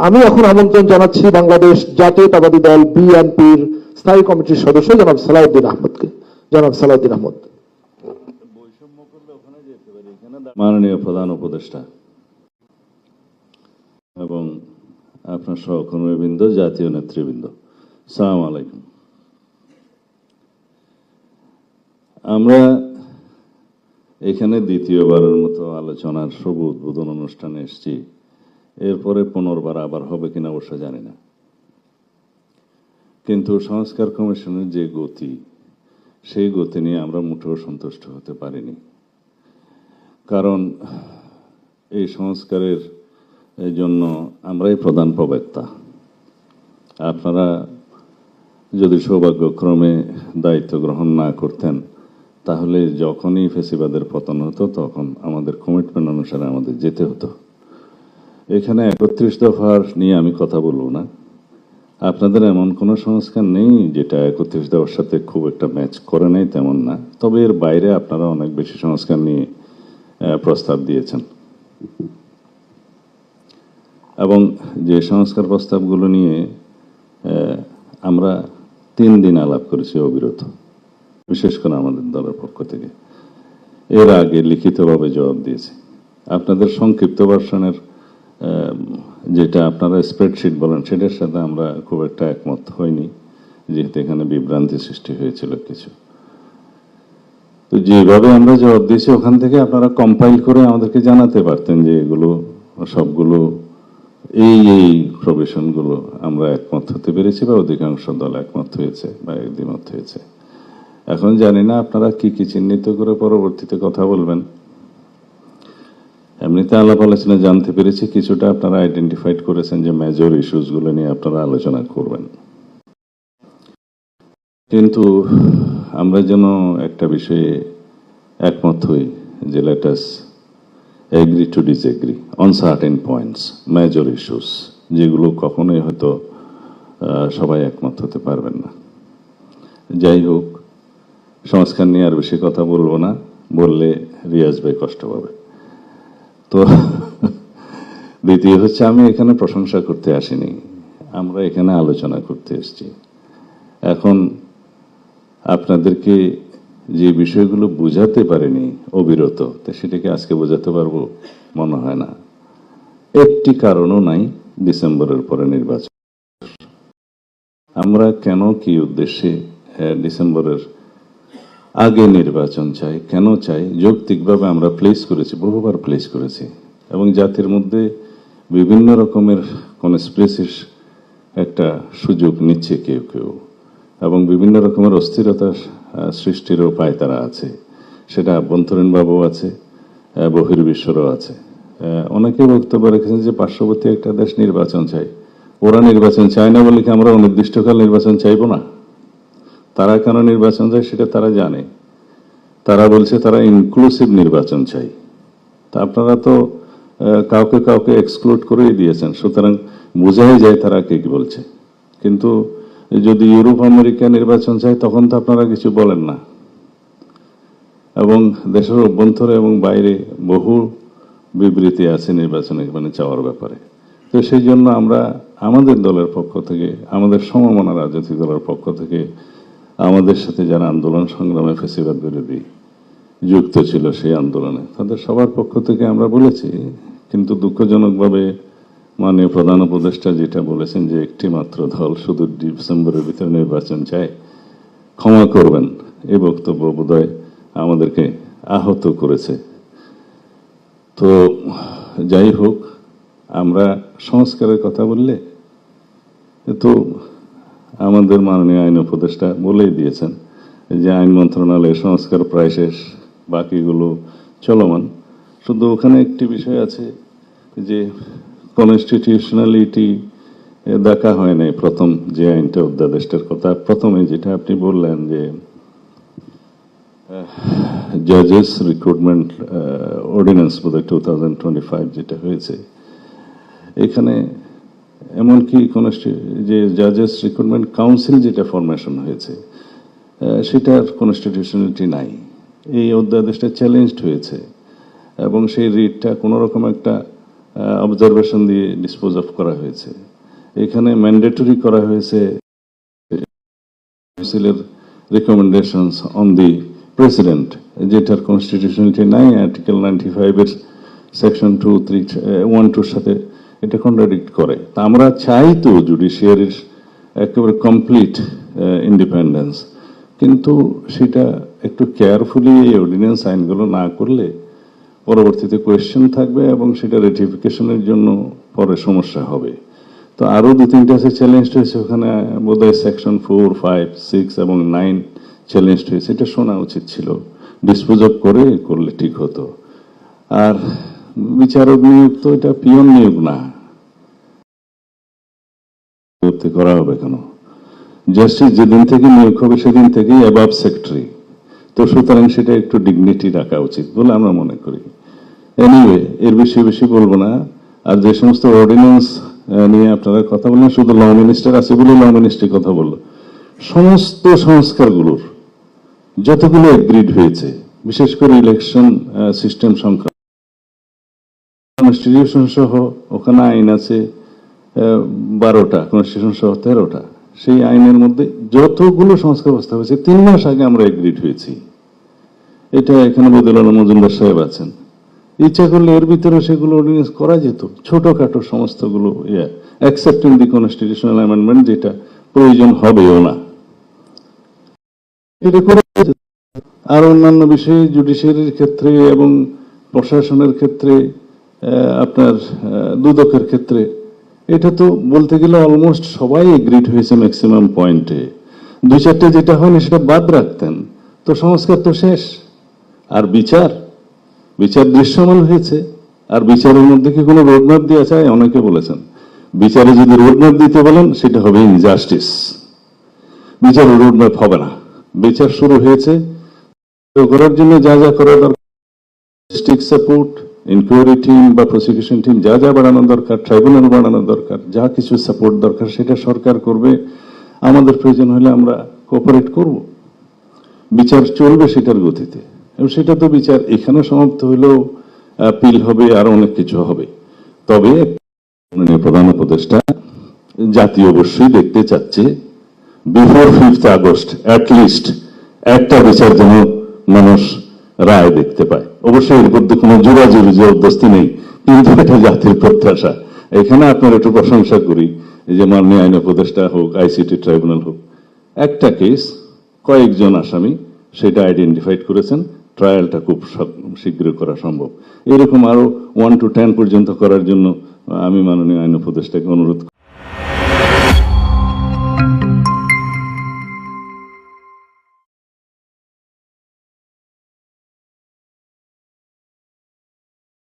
আমি এখন আমন্ত্রণ জানাচ্ছি বাংলাদেশ জাতীয়তাবাদী দল বিএনপির স্থায়ী কমিটির সদস্য জনাব সালাউদ্দিন আহমদকে। জনাব সালাউদ্দিন আহমদ। মাননীয় প্রধান উপদেষ্টা এবং আপনার সহকর্মীবৃন্দ, জাতীয় নেতৃবৃন্দ, আসসালামু আলাইকুম। আমরা এখানে দ্বিতীয়বারের মতো আলোচনার শুভ উদ্বোধন অনুষ্ঠানে এসেছি। এরপরে পুনর্বার আবার হবে কিনা অবশ্য জানি না, কিন্তু সংস্কার কমিশনের যে গতি, সেই গতি নিয়ে আমরা মোটেও সন্তুষ্ট হতে পারিনি। কারণ এই সংস্কারের জন্য আমরাই প্রধান প্রবক্তা। আপনারা যদি সৌভাগ্যক্রমে দায়িত্ব গ্রহণ না করতেন, তাহলে যখনই ফেসিবাদের পতন হতো তখন আমাদের কমিটমেন্ট অনুসারে আমাদের যেতে হতো। এখানে 31 দফার নিয়ে আমি কথা বলবো না। আপনাদের এমন কোনো সংস্কার নেই যেটা 31 দফার সাথে খুব একটা ম্যাচ করে নাই, তেমন না। তবে এর বাইরে আপনারা অনেক বেশি সংস্কার নিয়ে প্রস্তাব দিয়েছেন, এবং যে সংস্কার প্রস্তাবগুলো নিয়ে আমরা 3 দিন আলাপ করেছি অবিরত, বিশেষ করে আমাদের দলের পক্ষ থেকে। এর আগে লিখিতভাবে জবাব দিয়েছি। আপনাদের সংক্ষিপ্ত ভার্সনের যেটা আপনারা স্প্রেডশিট বলেন, সেটার সাথে আমরা খুব একটা একমত হইনি, যেহেতু এখানে বিভ্রান্তি সৃষ্টি হয়েছিল কিছু। তো যেভাবে আমরা জবাব দিয়েছি, ওখান থেকে আপনারা কম্পাইল করে আমাদেরকে জানাতে পারতেন যে এগুলো সবগুলো এই প্রভিশনগুলো আমরা একমত হতে পেরেছি, বা অধিকাংশ দল একমত হয়েছে বা দ্বিমত হয়েছে। এখন জানি না আপনারা কি কি চিহ্নিত করে পরবর্তীতে কথা বলবেন। এমনিতে আলাপ আলোচনা জানতে পেরেছি কিছুটা আপনারা আইডেন্টিফাইড করেছেন যে মেজর ইস্যুসগুলো নিয়ে আপনারা আলোচনা করবেন। কিন্তু আমরা যেন একটা বিষয়ে একমত হই যে let us agree to disagree on certain points, major issues, যেগুলো কখনোই হয়তো সবাই একমত হতে পারবেন না। যাই হোক, সংস্কার নিয়ে আর বেশি কথা বলবো না, বললে রিয়াজ ভাই কষ্ট পাবে। তো দ্বিতীয় হচ্ছে, আমি এখানে প্রশংসা করতে আসিনি, আমরা এখানে আলোচনা করতে এসেছি। এখন আপনাদেরকে যে বিষয়গুলো বুঝাতে পারেনি অবিরত, তো সেটাকে আজকে বোঝাতে পারবো মনে হয় না। একটি কারণও নাই ডিসেম্বরের পরে নির্বাচন। আমরা কেন, কি উদ্দেশ্যে ডিসেম্বরের আগে নির্বাচন চাই, কেন চাই, যৌক্তিকভাবে আমরা প্লেস করেছি, বহুবার প্লেস করেছি। এবং জাতির মধ্যে বিভিন্ন রকমের কনস্পিরেসির একটা সুযোগ নিচ্ছে কেউ কেউ, এবং বিভিন্ন রকমের অস্থিরতা সৃষ্টির উপায় তারা আছে। সেটা আভ্যন্তরীণভাবেও আছে, বহির্বিশ্বরও আছে। অনেকে বক্তব্য রেখেছেন যে পার্শ্ববর্তী একটা দেশ নির্বাচন চাই। ওরা নির্বাচন চায় না বলে কি আমরা অনির্দিষ্টকাল নির্বাচন চাইব না? তারা কেন নির্বাচন চায় সেটা তারা জানে। তারা বলছে তারা ইনক্লুসিভ নির্বাচন চাই। তা আপনারা তো কাউকে কাউকে এক্সক্লুড করেই দিয়েছেন, সুতরাং বোঝাই যায় তারা কে কি বলছে। কিন্তু যদি ইউরোপ আমেরিকা নির্বাচন চায়, তখন তো আপনারা কিছু বলেন না। এবং দেশের অভ্যন্তরে এবং বাইরে বহু বিবৃতি আছে নির্বাচনে মানে চাওয়ার ব্যাপারে। তো সেই জন্য আমরা আমাদের দলের পক্ষ থেকে, আমাদের সমমনা রাজনৈতিক দলের পক্ষ থেকে, আমাদের সাথে যারা আন্দোলন সংগ্রামে ফ্যাসিবাদ বিরোধী যুক্ত ছিল সেই আন্দোলনে, তাদের সবার পক্ষ থেকে আমরা বলেছি। কিন্তু দুঃখজনকভাবে মাননীয় প্রধান উপদেষ্টা যেটা বলেছেন যে একটি মাত্র দল শুধু ডিসেম্বরের ভিতরে নির্বাচন চায়, ক্ষমা করবেন, এই বক্তব্য বোধহয় আমাদেরকে আহত করেছে। তো যাই হোক, আমরা সংস্কারের কথা বললে তো আমাদের মাননীয় আইন উপদেষ্টা বলেই দিয়েছেন যে আইন মন্ত্রণালয়ের সংস্কার প্রায় শেষ, বাকিগুলো চলমান। শুধু ওখানে একটি বিষয় আছে যে কনস্টিটিউশনালিটি দেখা হয় নাই। প্রথম যে আইনটা, অধ্যাদেশটার কথা প্রথমে যেটা আপনি বললেন যে জাজেস রিক্রুটমেন্ট অর্ডিন্যান্স বোধহয় 2025 যেটা হয়েছে, এখানে এমনকি যে জাজেস রিক্রুটমেন্ট কাউন্সিল যেটা ফরমেশন হয়েছে, সেটার কনস্টিটিউশনালিটি নাই। এই অধ্যাদেশটা চ্যালেঞ্জড হয়েছে, এবং সেই রিটটা কোনো রকম একটা অবজারভেশন দিয়ে ডিসপোজ অফ করা হয়েছে। এখানে ম্যান্ডেটরি করা হয়েছে কাউন্সিলের রেকমেন্ডেশনস অন দি প্রেসিডেন্ট, যেটার কনস্টিটিউশনালিটি নাই, আর্টিকেল 95 এর সেকশন 1-2 সাথে এটা কন্ট্রাডিক্ট করে। তা আমরা চাই তো জুডিশিয়ারির একেবারে কমপ্লিট ইন্ডিপেন্ডেন্স, কিন্তু সেটা একটু কেয়ারফুলি এই অর্ডিন্যান্স আইনগুলো না করলে পরবর্তীতে কোয়েশ্চেন থাকবে এবং সেটা রেটিফিকেশনের জন্য পরে সমস্যা হবে। তো আরো 2-3টা আছে চ্যালেঞ্জ হয়েছে, ওখানে বোধহয় সেকশন 4, 5, 6 এবং 9 চ্যালেঞ্জ হয়েছে। এটা শোনা উচিত ছিল, ডিসপোজ অফ করলে ঠিক হতো। আর বিচারক নিয়োগ তো এটা পিয়ন নিয়োগ না, করা হবে কেন? জাস্টিস যেদিন থেকে নিয়োগ হবে সেদিন থেকেই অ্যাবাভ সেক্রেটারি, তো সুতরাং সেটা একটু ডিগনিটি রাখা উচিত বলে আমরা মনে করি। এনিওয়ে, এর বেশি বলবো না। আর যে সমস্ত অর্ডিন্যান্স নিয়ে আপনারা কথা বললেন, শুধু ল মিনিস্টার আছে বলে ল মিনিস্ট্রি কথা বললো, সমস্ত সংস্কারগুলোর যতগুলো এগ্রিড হয়েছে, বিশেষ করে ইলেকশন সিস্টেম সংক্রান্ত কনস্টিটিউশন সহ, ওখানে আইন আছে 12টা, কনস্টিটিউশন সহ 13টা। সেই আইনের মধ্যে যতগুলো সংস্কার প্রস্তাব হয়েছে 3 মাস আগে আমরা এগ্রিড হয়েছি। এটা এখানে বদিউল আলম মজুমদার সাহেব আছেন, ইচ্ছা করলে এর ভিতরে সেগুলো অর্ডিন্যান্স করা যেত, ছোটখাটো সমস্তগুলো অ্যাকসেপ্টিং দি কনস্টিটিউশনাল অ্যামেন্ডমেন্ট, যেটা প্রয়োজন হবেও না। এটা করা যেত। আর অন্যান্য বিষয়ে জুডিশিয়ারির ক্ষেত্রে এবং প্রশাসনের ক্ষেত্রে, আপনার দুদকের ক্ষেত্রে, এটা তো বলতে গেলে অলমোস্ট সবাই এগ্রিড হয়েছে ম্যাক্সিমাম পয়েন্টে। 2-4টে যেটা হয়নি সেটা বাদ রাখতেন, তো সংস্কার তো শেষ। আর বিচার দৃশ্যমান হয়েছে। আর বিচারের মধ্যে কি কোনো রোডম্যাপ দেওয়া চায়? অনেকে বলেছেন বিচারে যদি রোডম্যাপ দিতে বলেন সেটা হবে ইনজাস্টিস, বিচারের রোডম্যাপ হবে না। বিচার শুরু হয়েছে, করার জন্য যা করা দরকার, স্টিক সাপোর্ট, ইনকোয়ারি টিম বা প্রসিকিউশন টিম যা বাড়ানো দরকার, ট্রাইব্যুনাল বাড়ানো দরকার, যা কিছু সাপোর্ট দরকার সেটা সরকার করবে। আমাদের প্রয়োজন হলে আমরা কোঅপারেট করব। বিচার চলবে সেটার গতিতে, এবং সেটা তো বিচার এখানে সমাপ্ত হলেও আপিল হবে, আর অনেক কিছু হবে। তবে প্রধান উপদেষ্টা জাতি অবশ্যই দেখতে চাচ্ছে বিফোর 5th আগস্ট অ্যাটলিস্ট একটা বিচার যেন মানুষ রায় দেখতে পায়। অবশ্যই এর মধ্যে কোনো জোরাজুরি জবরদস্তি নেই, কিন্তু এটা জাতির প্রত্যাশা। এখানে আপনার একটু প্রশংসা করি, যে মাননীয় আইন উপদেষ্টা হোক, আইসিটি ট্রাইব্যুনাল হোক, একটা কেস কয়েকজন আসামি সেটা আইডেন্টিফাইড করেছেন, ট্রায়ালটা খুব শীঘ্র করা সম্ভব। এরকম আরো 1 to 10 পর্যন্ত করার জন্য আমি মাননীয় আইন উপদেষ্টাকে অনুরোধ